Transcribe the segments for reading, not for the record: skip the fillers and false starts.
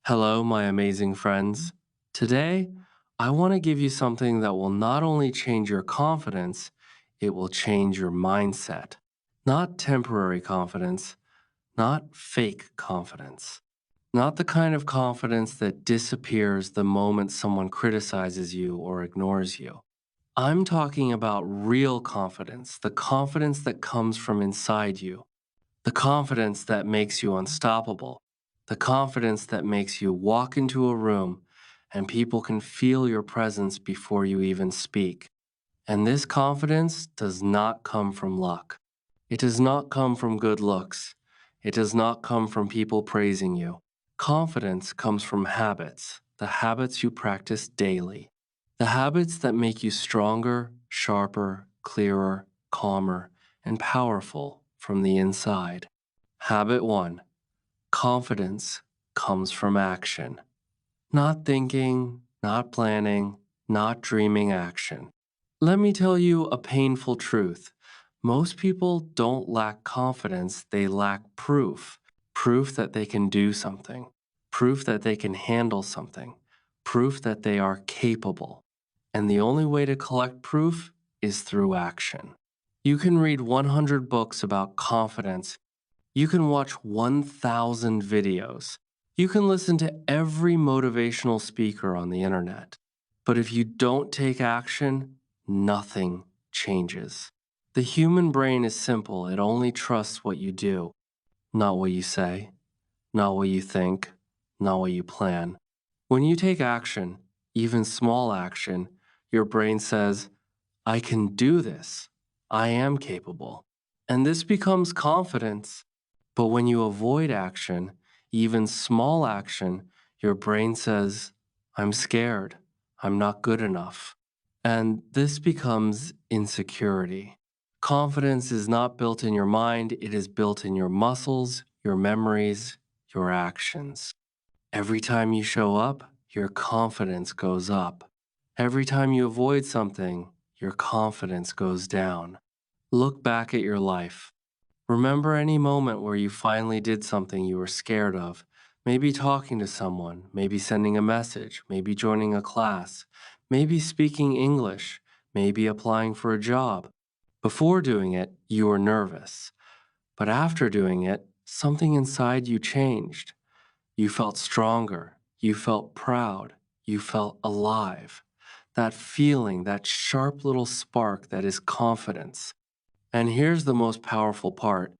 Hello, my amazing friends. Today, I want to give you something that will not only change your confidence, it will change your mindset. Not temporary confidence, not fake confidence, not the kind of confidence that disappears the moment someone criticizes you or ignores you. I'm talking about real confidence, the confidence that comes from inside you. The confidence that makes you unstoppable. The confidence that makes you walk into a room and people can feel your presence before you even speak. And this confidence does not come from luck. It does not come from good looks. It does not come from people praising you. Confidence comes from habits, the habits you practice daily. The habits that make you stronger, sharper, clearer, calmer, and powerful from the inside. Habit 1. Confidence comes from action. Not thinking, not planning, not dreaming action. Let me tell you a painful truth. Most people don't lack confidence, they lack proof. Proof that they can do something. Proof that they can handle something. Proof that they are capable. And the only way to collect proof is through action. You can read 100 books about confidence. You can watch 1,000 videos. You can listen to every motivational speaker on the internet. But if you don't take action, nothing changes. The human brain is simple. It only trusts what you do, not what you say, not what you think, not what you plan. When you take action, even small action, your brain says, I can do this. I am capable. And this becomes confidence. But when you avoid action, even small action, your brain says, I'm scared. I'm not good enough. And this becomes insecurity. Confidence is not built in your mind, it is built in your muscles, your memories, your actions. Every time you show up, your confidence goes up. Every time you avoid something, your confidence goes down. Look back at your life. Remember any moment where you finally did something you were scared of. Maybe talking to someone, maybe sending a message, maybe joining a class, maybe speaking English, maybe applying for a job. Before doing it, you were nervous. But after doing it, something inside you changed. You felt stronger. You felt proud. You felt alive. That feeling, that sharp little spark that is confidence. And here's the most powerful part.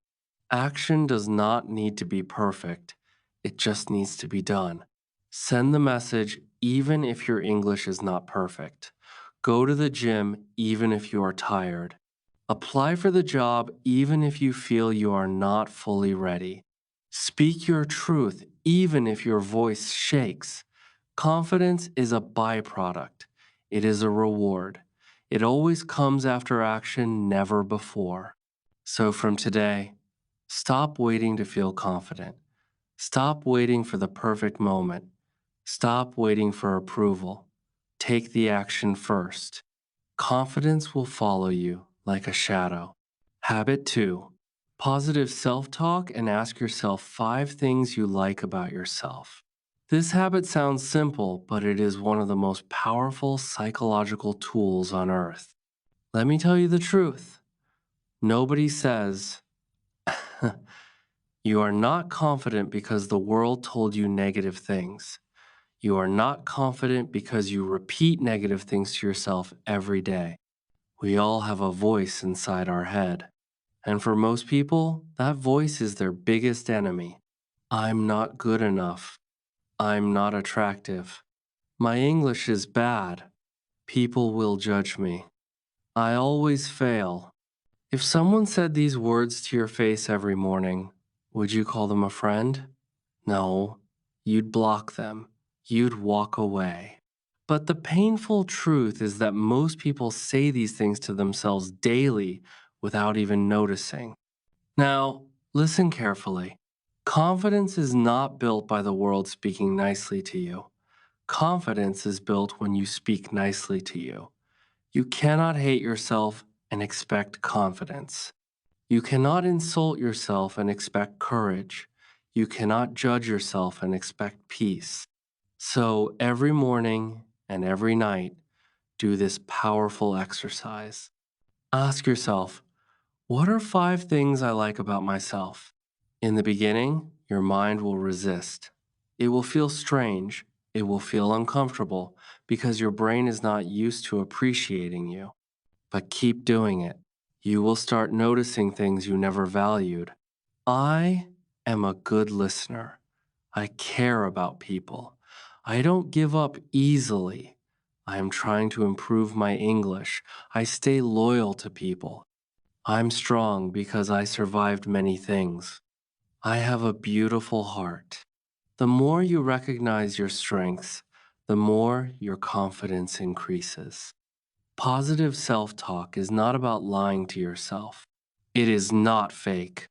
Action does not need to be perfect. It just needs to be done. Send the message even if your English is not perfect. Go to the gym even if you are tired. Apply for the job even if you feel you are not fully ready. Speak your truth even if your voice shakes. Confidence is a byproduct. It is a reward. It always comes after action, never before. So from today, stop waiting to feel confident. Stop waiting for the perfect moment. Stop waiting for approval. Take the action first. Confidence will follow you like a shadow. Habit 2. Positive self-talk and ask yourself 5 things you like about yourself. This habit sounds simple, but it is one of the most powerful psychological tools on earth. Let me tell you the truth. Nobody says, you are not confident because the world told you negative things. You are not confident because you repeat negative things to yourself every day. We all have a voice inside our head. And for most people, that voice is their biggest enemy. I'm not good enough. I'm not attractive. My English is bad. People will judge me. I always fail. If someone said these words to your face every morning, would you call them a friend? No, you'd block them. You'd walk away. But the painful truth is that most people say these things to themselves daily without even noticing. Now, listen carefully. Confidence is not built by the world speaking nicely to you. Confidence is built when you speak nicely to you. You cannot hate yourself and expect confidence. You cannot insult yourself and expect courage. You cannot judge yourself and expect peace. So every morning and every night, do this powerful exercise. Ask yourself, what are 5 things I like about myself? In the beginning, your mind will resist. It will feel strange. It will feel uncomfortable because your brain is not used to appreciating you. But keep doing it. You will start noticing things you never valued. I am a good listener. I care about people. I don't give up easily. I am trying to improve my English. I stay loyal to people. I'm strong because I survived many things. I have a beautiful heart. The more you recognize your strengths, the more your confidence increases. Positive self talk is not about lying to yourself. It is not fake.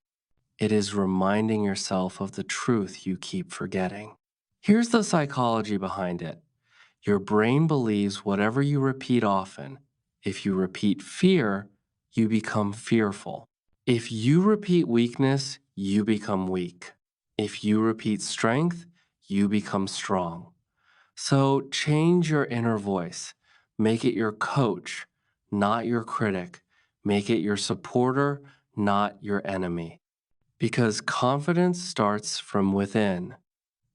It is reminding yourself of the truth you keep forgetting. Here's the psychology behind it. Your brain believes whatever you repeat often. If you repeat fear, you become fearful. If you repeat weakness, you become weak. If you repeat strength, you become strong. So change your inner voice. Make it your coach, not your critic. Make it your supporter, not your enemy. Because confidence starts from within.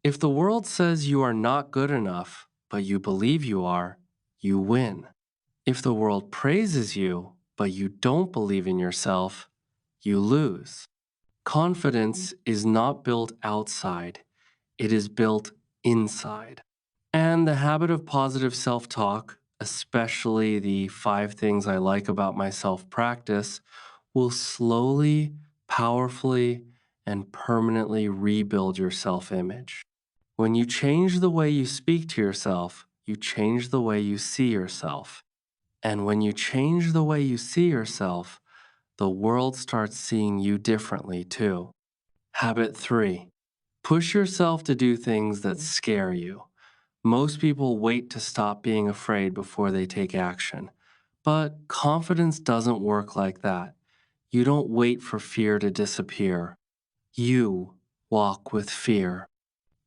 If the world says you are not good enough, but you believe you are, you win. If the world praises you, but you don't believe in yourself, you lose. Confidence is not built outside, it is built inside. And the habit of positive self talk, especially the 5 things I like about myself practice, will slowly, powerfully, and permanently rebuild your self image. When you change the way you speak to yourself, you change the way you see yourself. And when you change the way you see yourself, the world starts seeing you differently too. Habit 3. Push yourself to do things that scare you. Most people wait to stop being afraid before they take action. But confidence doesn't work like that. You don't wait for fear to disappear. You walk with fear.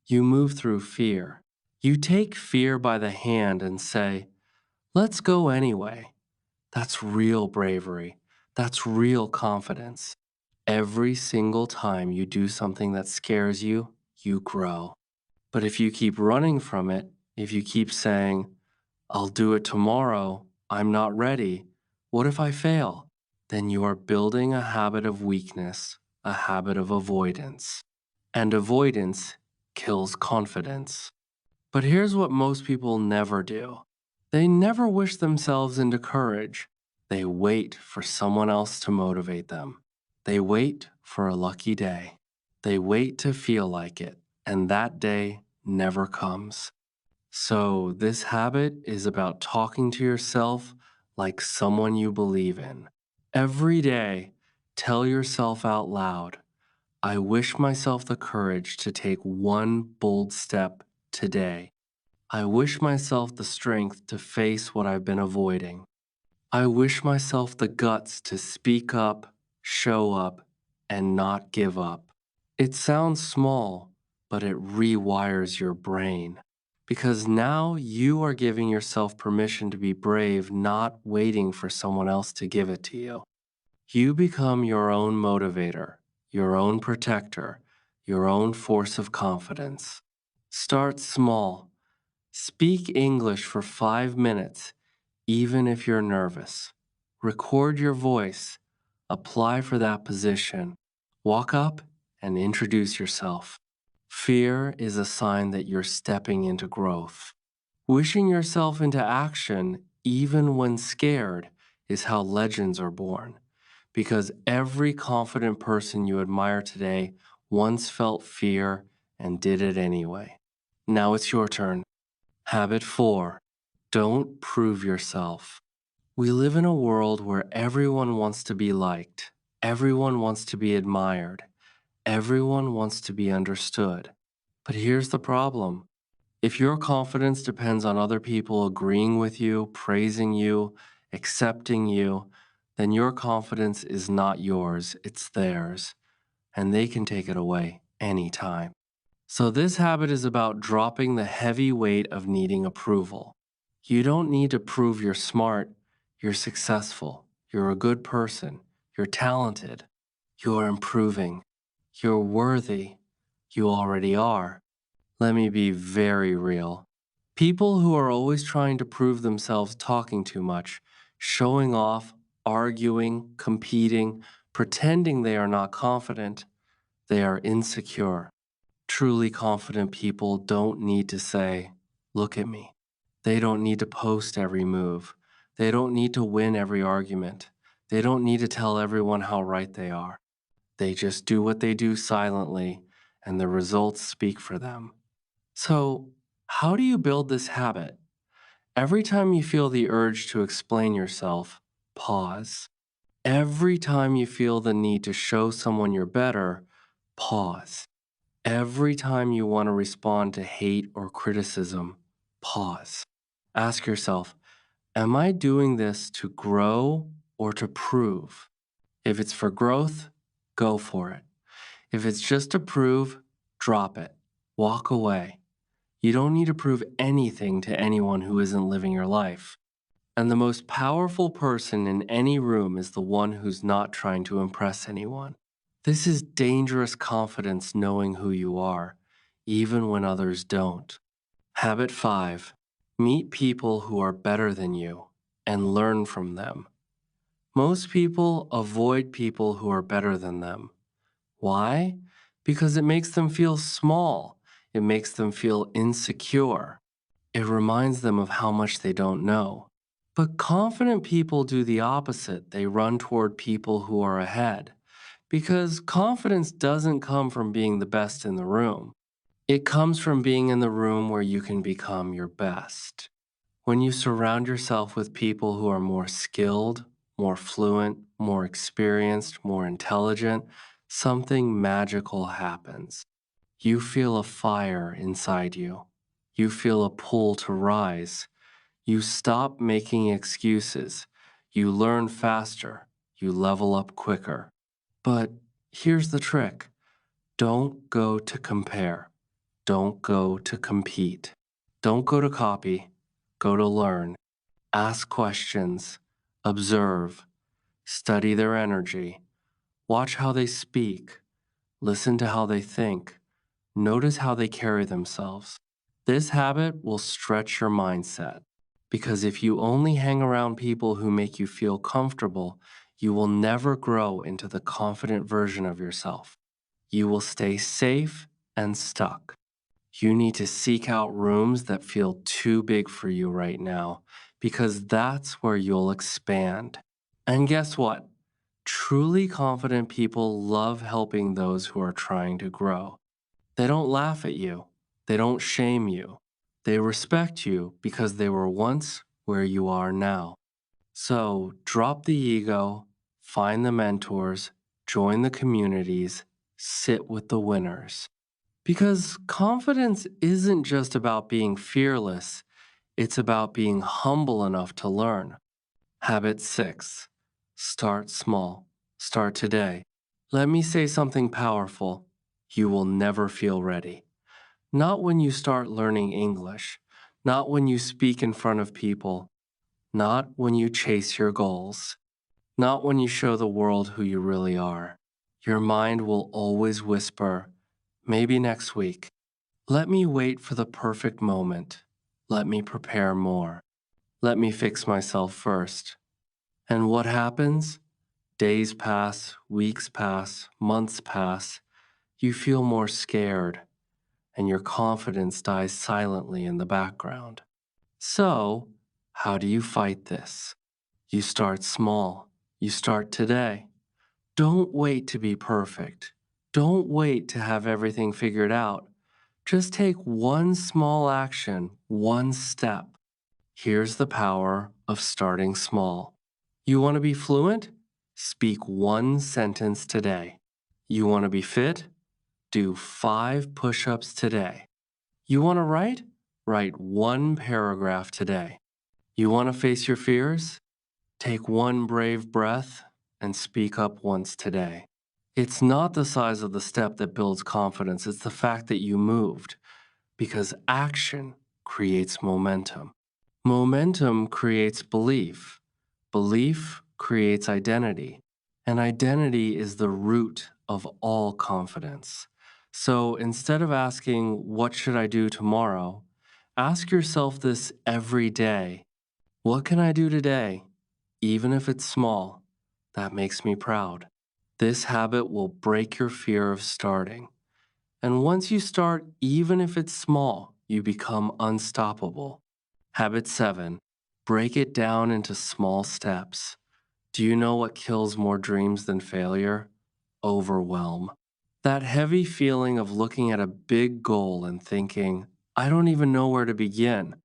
You move through fear. You take fear by the hand and say, let's go anyway. That's real bravery. That's real confidence. Every single time you do something that scares you, you grow. But if you keep running from it, if you keep saying, I'll do it tomorrow, I'm not ready, what if I fail? Then you are building a habit of weakness, a habit of avoidance. And avoidance kills confidence. But here's what most people never do. They never wish themselves into courage. They wait for someone else to motivate them. They wait for a lucky day. They wait to feel like it, and that day never comes. So, this habit is about talking to yourself like someone you believe in. Every day, tell yourself out loud, I wish myself the courage to take one bold step today. I wish myself the strength to face what I've been avoiding. I wish myself the guts to speak up, show up, and not give up. It sounds small, but it rewires your brain. Because now you are giving yourself permission to be brave, not waiting for someone else to give it to you. You become your own motivator, your own protector, your own force of confidence. Start small. Speak English for 5 minutes, even if you're nervous. Record your voice. Apply for that position. Walk up and introduce yourself. Fear is a sign that you're stepping into growth. Wishing yourself into action, even when scared, is how legends are born. Because every confident person you admire today once felt fear and did it anyway. Now it's your turn. Habit 4. Don't prove yourself. We live in a world where everyone wants to be liked. Everyone wants to be admired. Everyone wants to be understood. But here's the problem. If your confidence depends on other people agreeing with you, praising you, accepting you, then your confidence is not yours, it's theirs, and they can take it away anytime. So, this habit is about dropping the heavy weight of needing approval. You don't need to prove you're smart, you're successful, you're a good person, you're talented, you're improving, you're worthy, you already are. Let me be very real. People who are always trying to prove themselves talking too much, showing off, arguing, competing, pretending they are not confident, they are insecure. Truly confident people don't need to say, "Look at me." They don't need to post every move. They don't need to win every argument. They don't need to tell everyone how right they are. They just do what they do silently, and the results speak for them. So, how do you build this habit? Every time you feel the urge to explain yourself, pause. Every time you feel the need to show someone you're better, pause. Every time you want to respond to hate or criticism, pause. Ask yourself, am I doing this to grow or to prove? If it's for growth, go for it. If it's just to prove, drop it. Walk away. You don't need to prove anything to anyone who isn't living your life. And the most powerful person in any room is the one who's not trying to impress anyone. This is dangerous confidence knowing who you are, even when others don't. Habit 5. Meet people who are better than you and learn from them. Most people avoid people who are better than them. Why? Because it makes them feel small. It makes them feel insecure. It reminds them of how much they don't know. But confident people do the opposite. They run toward people who are ahead. Because confidence doesn't come from being the best in the room. It comes from being in the room where you can become your best. When you surround yourself with people who are more skilled, more fluent, more experienced, more intelligent, something magical happens. You feel a fire inside you. You feel a pull to rise. You stop making excuses. You learn faster. You level up quicker. But here's the trick. Don't go to compare. Don't go to compete. Don't go to copy. Go to learn. Ask questions. Observe. Study their energy. Watch how they speak. Listen to how they think. Notice how they carry themselves. This habit will stretch your mindset because if you only hang around people who make you feel comfortable, you will never grow into the confident version of yourself. You will stay safe and stuck. You need to seek out rooms that feel too big for you right now because that's where you'll expand. And guess what? Truly confident people love helping those who are trying to grow. They don't laugh at you. They don't shame you. They respect you because they were once where you are now. So drop the ego, find the mentors, join the communities, sit with the winners. Because confidence isn't just about being fearless, it's about being humble enough to learn. Habit 6. Start small. Start today. Let me say something powerful. You will never feel ready. Not when you start learning English, not when you speak in front of people, not when you chase your goals, not when you show the world who you really are. Your mind will always whisper, maybe next week. Let me wait for the perfect moment. Let me prepare more. Let me fix myself first. And what happens? Days pass, weeks pass, months pass. You feel more scared, and your confidence dies silently in the background. So, how do you fight this? You start small. You start today. Don't wait to be perfect. Don't wait to have everything figured out. Just take one small action, one step. Here's the power of starting small. You want to be fluent? Speak one sentence today. You want to be fit? Do 5 push ups today. You want to write? Write one paragraph today. You want to face your fears? Take one brave breath and speak up once today. It's not the size of the step that builds confidence, it's the fact that you moved, because action creates momentum. Momentum creates belief. Belief creates identity. And identity is the root of all confidence. So instead of asking, what should I do tomorrow? Ask yourself this every day. What can I do today? Even if it's small, that makes me proud. This habit will break your fear of starting. And once you start, even if it's small, you become unstoppable. Habit 7, break it down into small steps. Do you know what kills more dreams than failure? Overwhelm. That heavy feeling of looking at a big goal and thinking, I don't even know where to begin.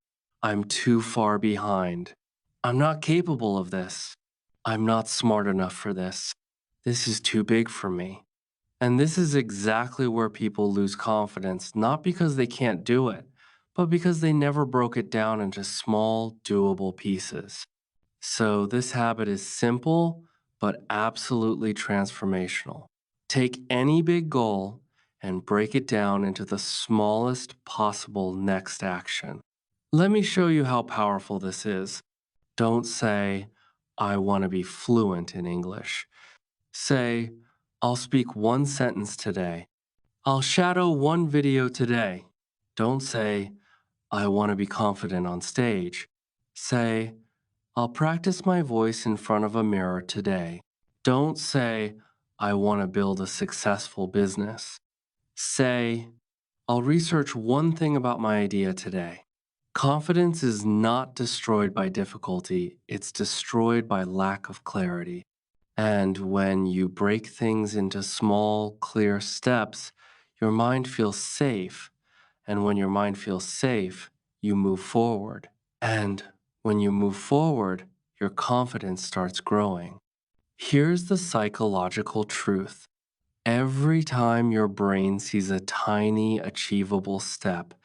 I'm too far behind. I'm not capable of this. I'm not smart enough for this. This is too big for me. And this is exactly where people lose confidence, not because they can't do it, but because they never broke it down into small, doable pieces. So, this habit is simple, but absolutely transformational. Take any big goal and break it down into the smallest possible next action. Let me show you how powerful this is. Don't say, I want to be fluent in English. Say, I'll speak one sentence today. I'll shadow one video today. Don't say, I want to be confident on stage. Say, I'll practice my voice in front of a mirror today. Don't say, I want to build a successful business. Say, I'll research one thing about my idea today. Confidence is not destroyed by difficulty, it's destroyed by lack of clarity. And when you break things into small, clear steps, your mind feels safe. And when your mind feels safe, you move forward. And when you move forward, your confidence starts growing. Here's the psychological truth. Every time your brain sees a tiny, achievable step,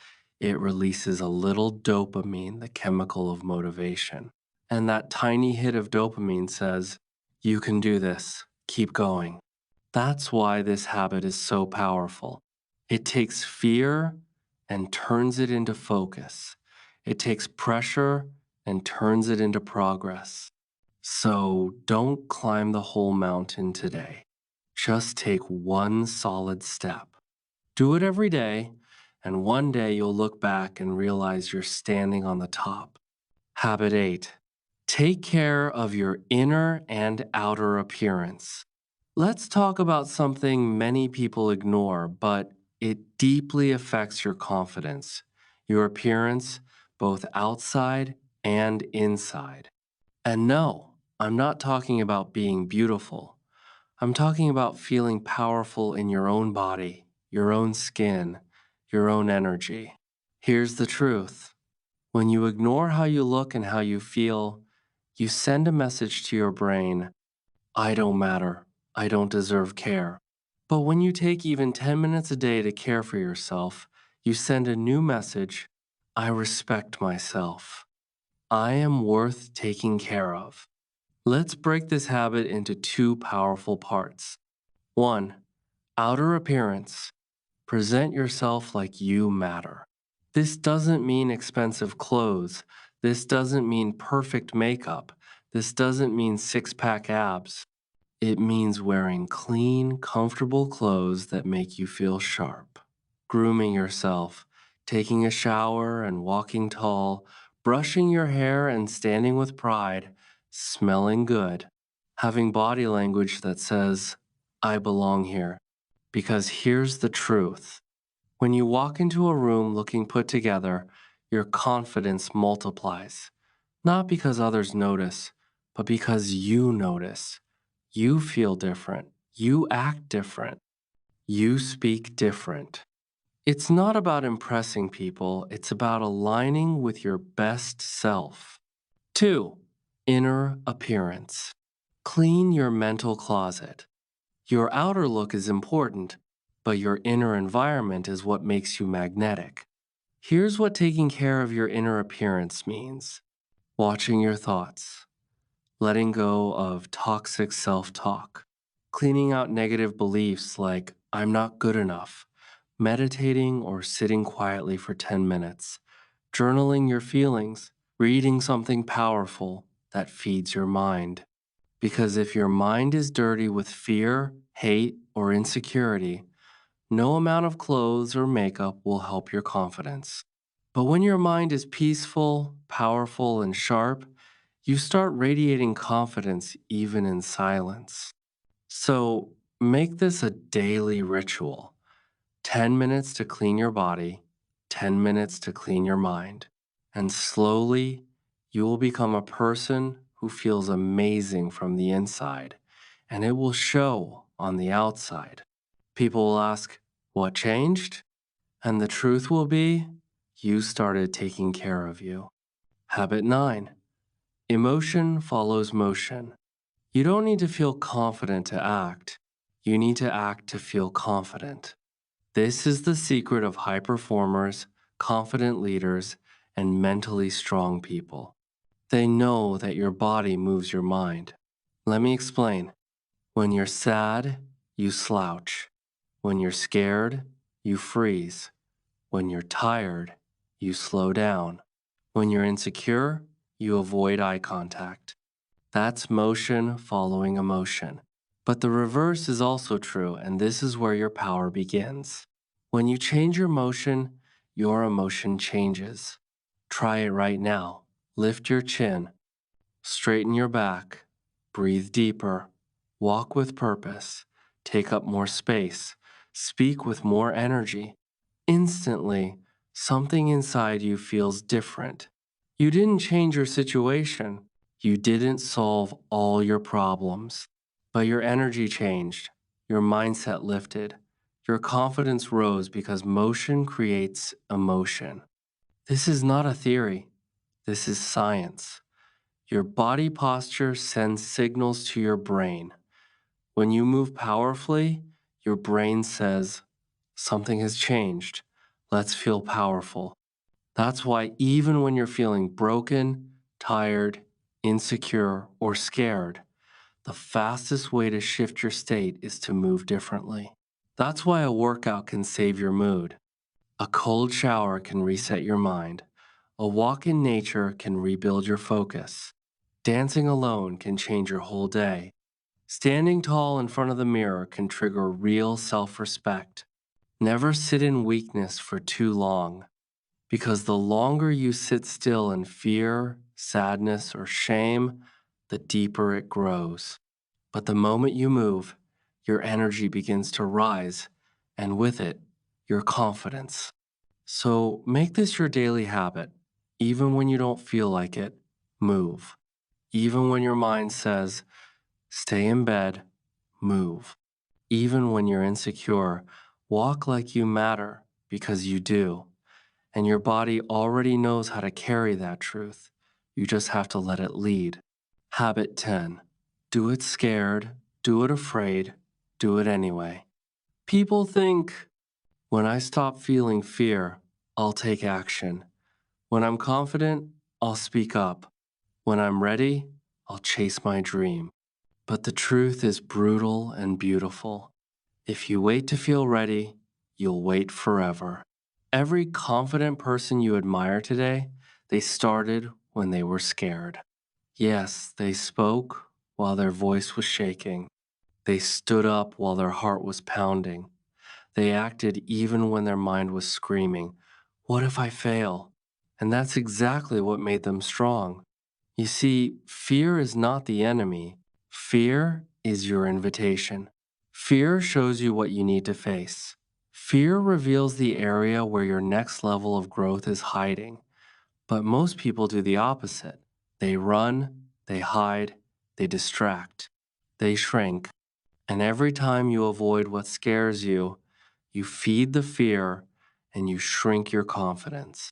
it releases a little dopamine, the chemical of motivation. And that tiny hit of dopamine says, you can do this, keep going. That's why this habit is so powerful. It takes fear and turns it into focus. It takes pressure and turns it into progress. So don't climb the whole mountain today. Just take one solid step. Do it every day, and one day you'll look back and realize you're standing on the top. Habit 8. Take care of your inner and outer appearance. Let's talk about something many people ignore, but it deeply affects your confidence, your appearance, both outside and inside. And no, I'm not talking about being beautiful. I'm talking about feeling powerful in your own body, your own skin, your own energy. Here's the truth. When you ignore how you look and how you feel, you send a message to your brain, I don't matter. I don't deserve care. But when you take even 10 minutes a day to care for yourself, you send a new message, I respect myself. I am worth taking care of. Let's break this habit into two powerful parts. 1. Outer appearance. Present yourself like you matter. This doesn't mean expensive clothes. This doesn't mean perfect makeup. This doesn't mean six-pack abs. It means wearing clean, comfortable clothes that make you feel sharp. Grooming yourself, taking a shower and walking tall, brushing your hair and standing with pride, smelling good. Having body language that says, I belong here. Because here's the truth. When you walk into a room looking put together, your confidence multiplies. Not because others notice, but because you notice. You feel different. You act different. You speak different. It's not about impressing people, it's about aligning with your best self. 2. Inner appearance. Clean your mental closet. Your outer look is important, but your inner environment is what makes you magnetic. Here's what taking care of your inner appearance means: watching your thoughts, letting go of toxic self talk, cleaning out negative beliefs like I'm not good enough, meditating or sitting quietly for 10 minutes, journaling your feelings, reading something powerful that feeds your mind. Because if your mind is dirty with fear, hate, or insecurity, no amount of clothes or makeup will help your confidence. But when your mind is peaceful, powerful, and sharp, you start radiating confidence even in silence. So make this a daily ritual: 10 minutes to clean your body, 10 minutes to clean your mind. And slowly, you will become a person who feels amazing from the inside, and it will show on the outside. People will ask, "What changed?" And the truth will be, you started taking care of you. Habit 9: emotion follows motion. You don't need to feel confident to act. You need to act to feel confident. This is the secret of high performers, confident leaders, and mentally strong people. They know that your body moves your mind. Let me explain. When you're sad, you slouch. When you're scared, you freeze. When you're tired, you slow down. When you're insecure, you avoid eye contact. That's motion following emotion. But the reverse is also true, and this is where your power begins. When you change your emotion changes. Try it right now. Lift your chin, straighten your back, breathe deeper, walk with purpose, take up more space, speak with more energy. Instantly, something inside you feels different. You didn't change your situation. You didn't solve all your problems. But your energy changed. Your mindset lifted. Your confidence rose because motion creates emotion. This is not a theory. This is science. Your body posture sends signals to your brain. When you move powerfully, your brain says, something has changed. Let's feel powerful. That's why even when you're feeling broken, tired, insecure, or scared, the fastest way to shift your state is to move differently. That's why a workout can save your mood. A cold shower can reset your mind. A walk in nature can rebuild your focus. Dancing alone can change your whole day. Standing tall in front of the mirror can trigger real self-respect. Never sit in weakness for too long, because the longer you sit still in fear, sadness, or shame, the deeper it grows. But the moment you move, your energy begins to rise, and with it, your confidence. So make this your daily habit. Even when you don't feel like it, move. Even when your mind says, stay in bed, move. Even when you're insecure, walk like you matter, because you do. And your body already knows how to carry that truth. You just have to let it lead. Habit 10: do it scared, do it afraid, do it anyway. People think, when I stop feeling fear, I'll take action. When I'm confident, I'll speak up. When I'm ready, I'll chase my dream. But the truth is brutal and beautiful. If you wait to feel ready, you'll wait forever. Every confident person you admire today, they started when they were scared. Yes, they spoke while their voice was shaking. They stood up while their heart was pounding. They acted even when their mind was screaming, "What if I fail?" And that's exactly what made them strong. You see, fear is not the enemy. Fear is your invitation. Fear shows you what you need to face. Fear reveals the area where your next level of growth is hiding. But most people do the opposite. They run, they hide, they distract, they shrink. And every time you avoid what scares you, you feed the fear and you shrink your confidence.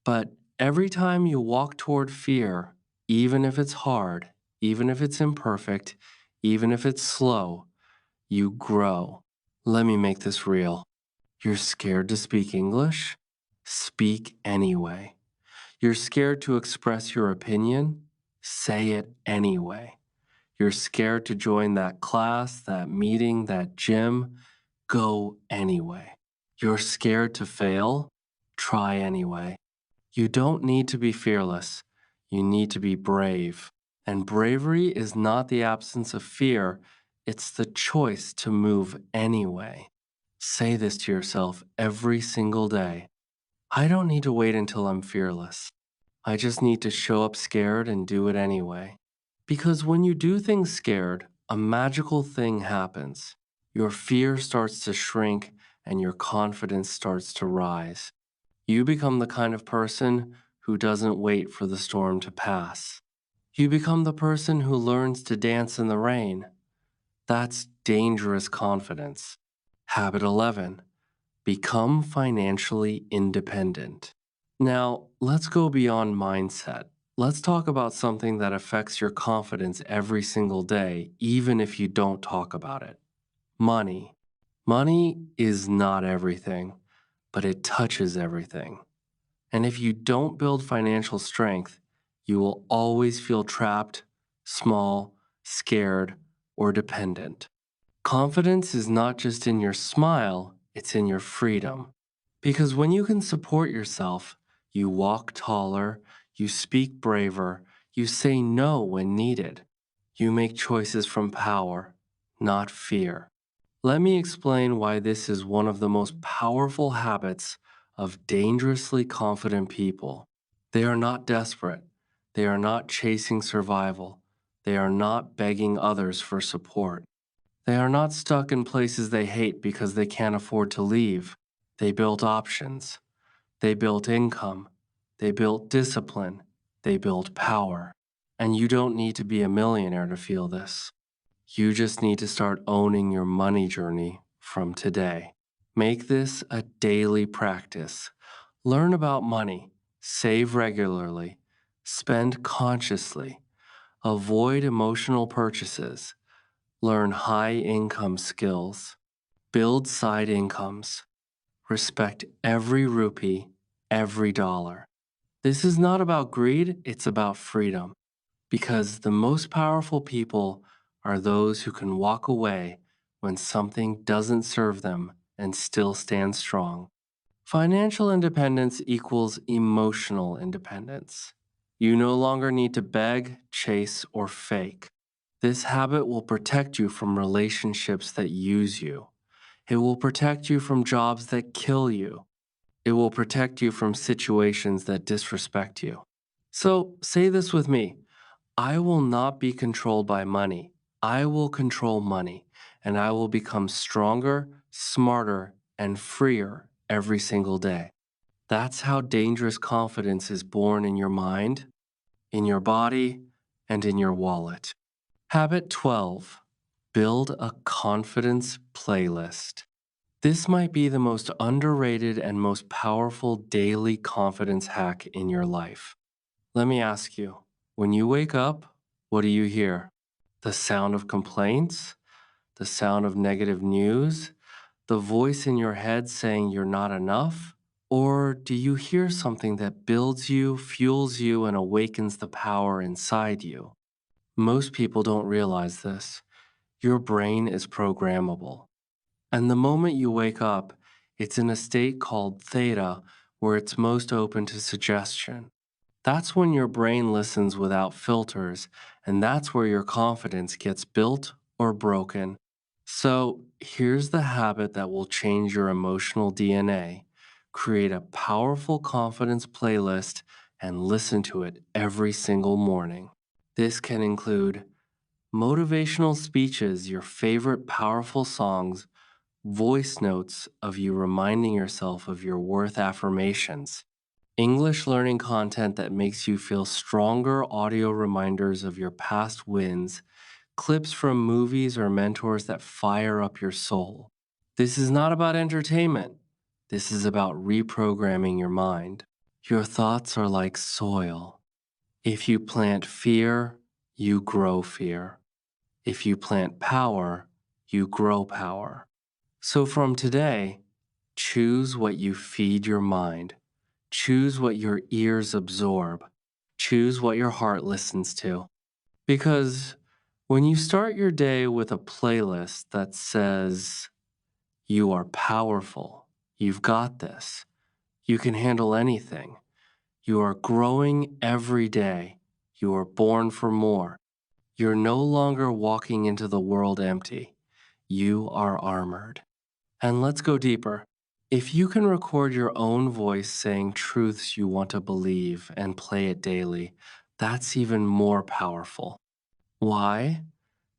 But every time you walk toward fear, even if it's hard, even if it's imperfect, even if it's slow, you grow. Let me make this real. You're scared to speak English? Speak anyway. You're scared to express your opinion? Say it anyway. You're scared to join that class, that meeting, that gym. Go anyway. You're scared to fail? Try anyway. You don't need to be fearless. You need to be brave. And bravery is not the absence of fear, it's the choice to move anyway. Say this to yourself every single day. I don't need to wait until I'm fearless. I just need to show up scared and do it anyway. Because when you do things scared, a magical thing happens. Your fear starts to shrink and your confidence starts to rise. You become the kind of person who doesn't wait for the storm to pass. You become the person who learns to dance in the rain. That's dangerous confidence. Habit 11. Become financially independent. Now, let's go beyond mindset. Let's talk about something that affects your confidence every single day, even if you don't talk about it. Money. Money is not everything, but it touches everything. And if you don't build financial strength, you will always feel trapped, small, scared, or dependent. Confidence is not just in your smile, it's in your freedom. Because when you can support yourself, you walk taller, you speak braver, you say no when needed. You make choices from power, not fear. Let me explain why this is one of the most powerful habits of dangerously confident people. They are not desperate. They are not chasing survival. They are not begging others for support. They are not stuck in places they hate because they can't afford to leave. They built options. They built income. They built discipline. They built power. And you don't need to be a millionaire to feel this. You just need to start owning your money journey from today. Make this a daily practice. Learn about money, save regularly, spend consciously, avoid emotional purchases, learn high income skills, build side incomes, respect every rupee, every dollar. This is not about greed, it's about freedom. Because the most powerful people are those who can walk away when something doesn't serve them and still stand strong. Financial independence equals emotional independence. You no longer need to beg, chase, or fake. This habit will protect you from relationships that use you. It will protect you from jobs that kill you. It will protect you from situations that disrespect you. So say this with me. I will not be controlled by money. I will control money, and I will become stronger, smarter, and freer every single day. That's how dangerous confidence is born in your mind, in your body, and in your wallet. Habit 12. Build a confidence playlist. This might be the most underrated and most powerful daily confidence hack in your life. Let me ask you, when you wake up, what do you hear? The sound of complaints? The sound of negative news? The voice in your head saying you're not enough? Or do you hear something that builds you, fuels you, and awakens the power inside you? Most people don't realize this. Your brain is programmable. And the moment you wake up, it's in a state called theta where it's most open to suggestion. That's when your brain listens without filters, and that's where your confidence gets built or broken. So, here's the habit that will change your emotional DNA. Create a powerful confidence playlist and listen to it every single morning. This can include motivational speeches, your favorite powerful songs, voice notes of you reminding yourself of your worth affirmations, English learning content that makes you feel stronger, audio reminders of your past wins, clips from movies or mentors that fire up your soul. This is not about entertainment. This is about reprogramming your mind. Your thoughts are like soil. If you plant fear, you grow fear. If you plant power, you grow power. So from today, choose what you feed your mind. Choose what your ears absorb. Choose what your heart listens to. Because When you start your day with a playlist that says, "You are powerful, you've got this, you can handle anything, you are growing every day, you are born for more," you're no longer walking into the world empty. You are armored. And let's go deeper. If you can record your own voice saying truths you want to believe and play it daily, that's even more powerful. Why?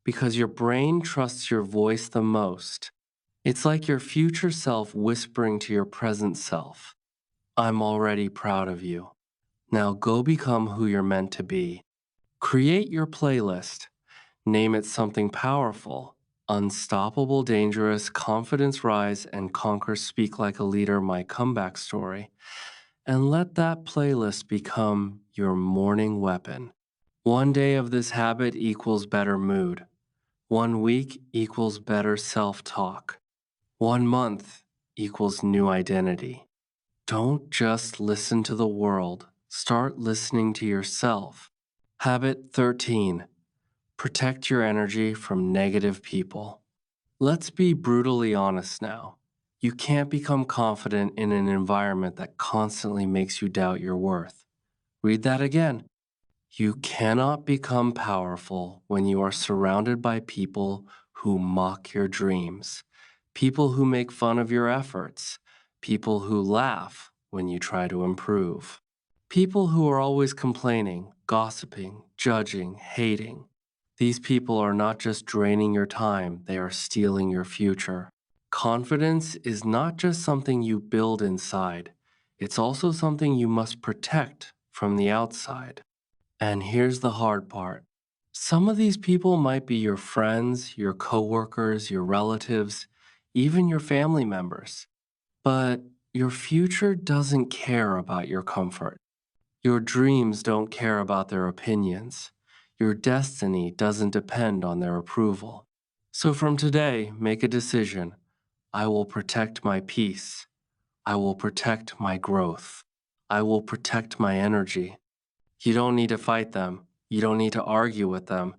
Because your brain trusts your voice the most. It's like your future self whispering to your present self, "I'm already proud of you. Now go become who you're meant to be." Create your playlist. Name it something powerful. Unstoppable, dangerous, confidence rise, and conquer, speak like a leader, my comeback story. And let that playlist become your morning weapon. One day of this habit equals better mood. 1 week equals better self talk. 1 month equals new identity. Don't just listen to the world, start listening to yourself. Habit 13. Protect your energy from negative people. Let's be brutally honest now. You can't become confident in an environment that constantly makes you doubt your worth. Read that again. You cannot become powerful when you are surrounded by people who mock your dreams, people who make fun of your efforts, people who laugh when you try to improve, people who are always complaining, gossiping, judging, hating. These people are not just draining your time, they are stealing your future. Confidence is not just something you build inside, it's also something you must protect from the outside. And here's the hard part. Some of these people might be your friends, your coworkers, your relatives, even your family members. But your future doesn't care about your comfort. Your dreams don't care about their opinions. Your destiny doesn't depend on their approval. So from today, make a decision. I will protect my peace. I will protect my growth. I will protect my energy. You don't need to fight them. You don't need to argue with them.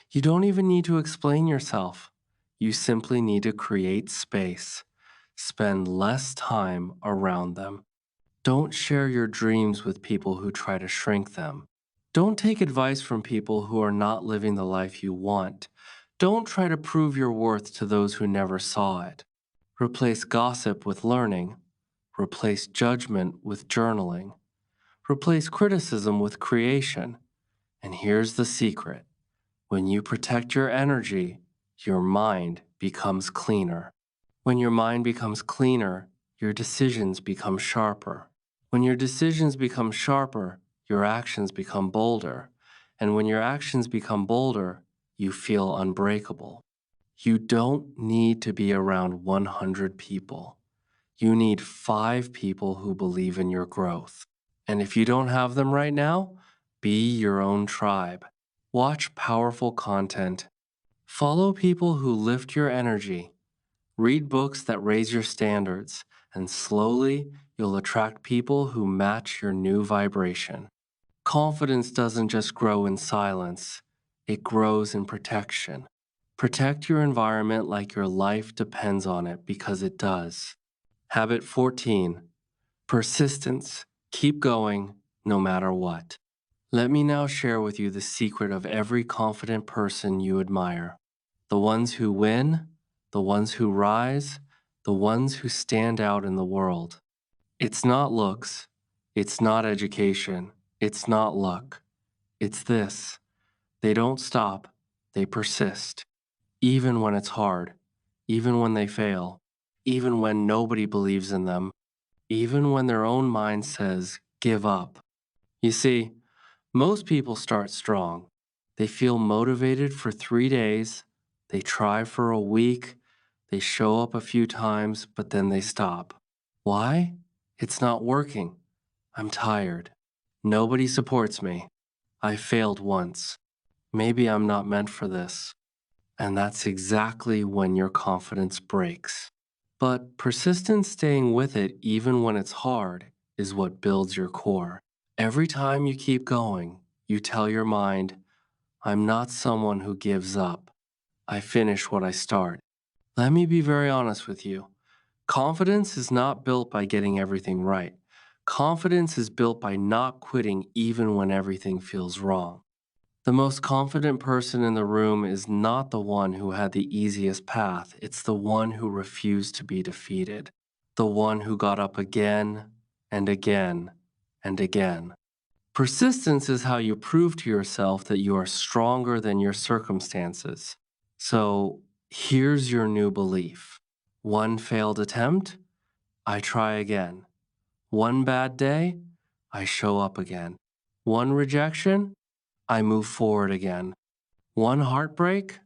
You don't even need to explain yourself. You simply need to create space. Spend less time around them. Don't share your dreams with people who try to shrink them. Don't take advice from people who are not living the life you want. Don't try to prove your worth to those who never saw it. Replace gossip with learning. Replace judgment with journaling. Replace criticism with creation. And here's the secret. When you protect your energy, your mind becomes cleaner. When your mind becomes cleaner, your decisions become sharper. When your decisions become sharper, your actions become bolder. And when your actions become bolder, you feel unbreakable. You don't need to be around 100 people. You need 5 people who believe in your growth. And if you don't have them right now, be your own tribe. Watch powerful content. Follow people who lift your energy. Read books that raise your standards. And slowly, you'll attract people who match your new vibration. Confidence doesn't just grow in silence, it grows in protection. Protect your environment like your life depends on it because it does. Habit 14. Persistence. Keep going no matter what. Let me now share with you the secret of every confident person you admire. The ones who win, the ones who rise, the ones who stand out in the world. It's not looks, it's not education, it's not luck. It's this. They don't stop, they persist. Even when it's hard, even when they fail, even when nobody believes in them, even when their own mind says, give up. You see, most people start strong. They feel motivated for 3 days, they try for a week, they show up a few times, but then they stop. Why? It's not working. I'm tired. Nobody supports me. I failed once. Maybe I'm not meant for this. And that's exactly when your confidence breaks. But persistent staying with it, even when it's hard, is what builds your core. Every time you keep going, you tell your mind, I'm not someone who gives up. I finish what I start. Let me be very honest with you. Confidence is not built by getting everything right. Confidence is built by not quitting even when everything feels wrong. The most confident person in the room is not the one who had the easiest path, it's the one who refused to be defeated, the one who got up again and again and again. Persistence is how you prove to yourself that you are stronger than your circumstances. So here's your new belief: one failed attempt, I try again. One bad day, I show up again. One rejection, I move forward again. One heartbreak,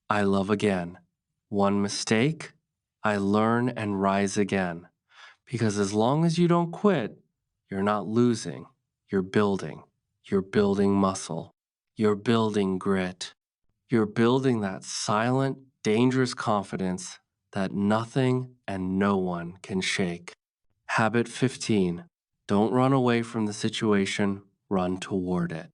I love again. One mistake, I learn and rise again. Because as long as you don't quit, you're not losing, you're building. You're building muscle. You're building grit. You're building that silent, dangerous confidence that nothing and no one can shake. Habit 15. Don't run away from the situation, run toward it.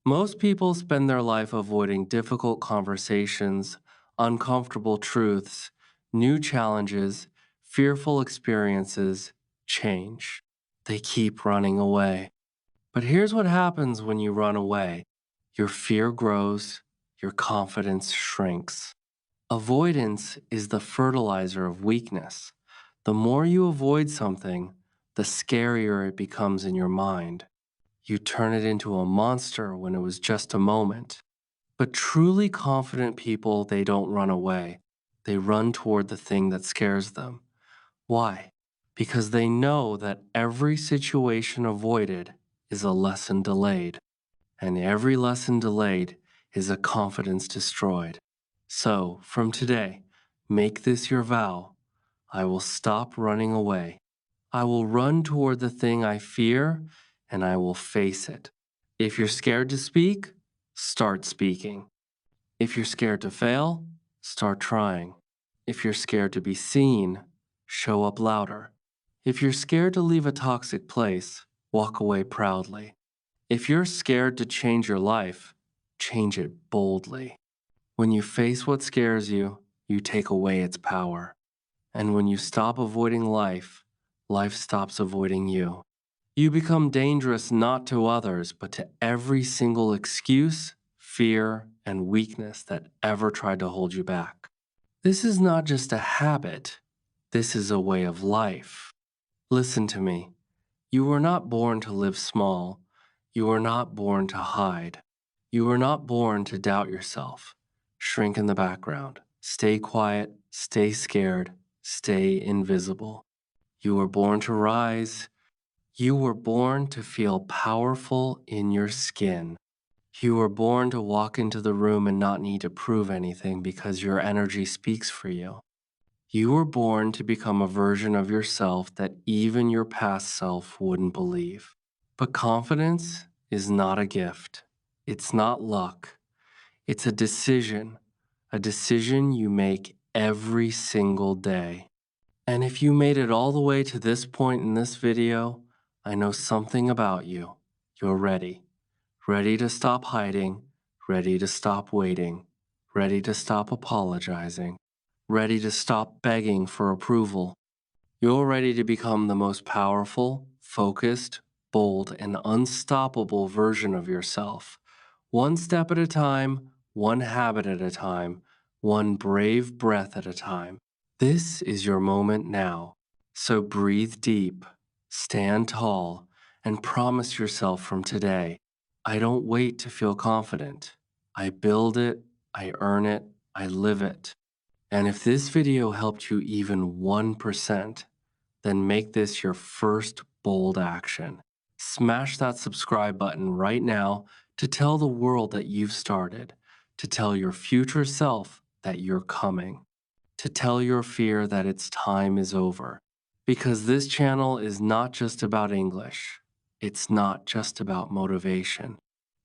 Most people spend their life avoiding difficult conversations, uncomfortable truths, new challenges, fearful experiences, change. They keep running away. But here's what happens when you run away: your fear grows, your confidence shrinks. Avoidance is the fertilizer of weakness. The more you avoid something, the scarier it becomes in your mind. You turn it into a monster when it was just a moment. But truly confident people, they don't run away. They run toward the thing that scares them. Why? Because they know that every situation avoided is a lesson delayed, and every lesson delayed is a confidence destroyed. So, from today, make this your vow: I will stop running away. I will run toward the thing I fear, and I will face it. If you're scared to speak, start speaking. If you're scared to fail, start trying. If you're scared to be seen, show up louder. If you're scared to leave a toxic place, walk away proudly. If you're scared to change your life, change it boldly. When you face what scares you, you take away its power. And when you stop avoiding life, life stops avoiding you. You become dangerous not to others, but to every single excuse, fear, and weakness that ever tried to hold you back. This is not just a habit, this is a way of life. Listen to me. You were not born to live small. You were not born to hide. You were not born to doubt yourself. Shrink in the background. Stay quiet, stay scared, stay invisible. You were born to rise. You were born to feel powerful in your skin. You were born to walk into the room and not need to prove anything because your energy speaks for you. You were born to become a version of yourself that even your past self wouldn't believe. But confidence is not a gift. It's not luck. It's a decision you make every single day. And if you made it all the way to this point in this video, I know something about you. You're ready. Ready to stop hiding, ready to stop waiting, ready to stop apologizing, ready to stop begging for approval. You're ready to become the most powerful, focused, bold, and unstoppable version of yourself. One step at a time, one habit at a time, one brave breath at a time. This is your moment now. So breathe deep, stand tall, and promise yourself from today: I don't wait to feel confident. I build it, I earn it, I live it. And if this video helped you even 1%, then make this your first bold action. Smash that subscribe button right now to tell the world that you've started, to tell your future self that you're coming, to tell your fear that its time is over. Because this channel is not just about English. It's not just about motivation.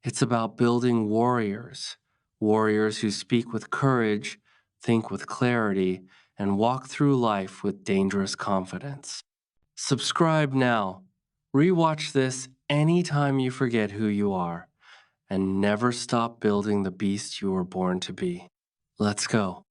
It's about building warriors, warriors who speak with courage, think with clarity, and walk through life with dangerous confidence. Subscribe now. Rewatch this anytime you forget who you are. and never stop building the beast you were born to be. Let's go.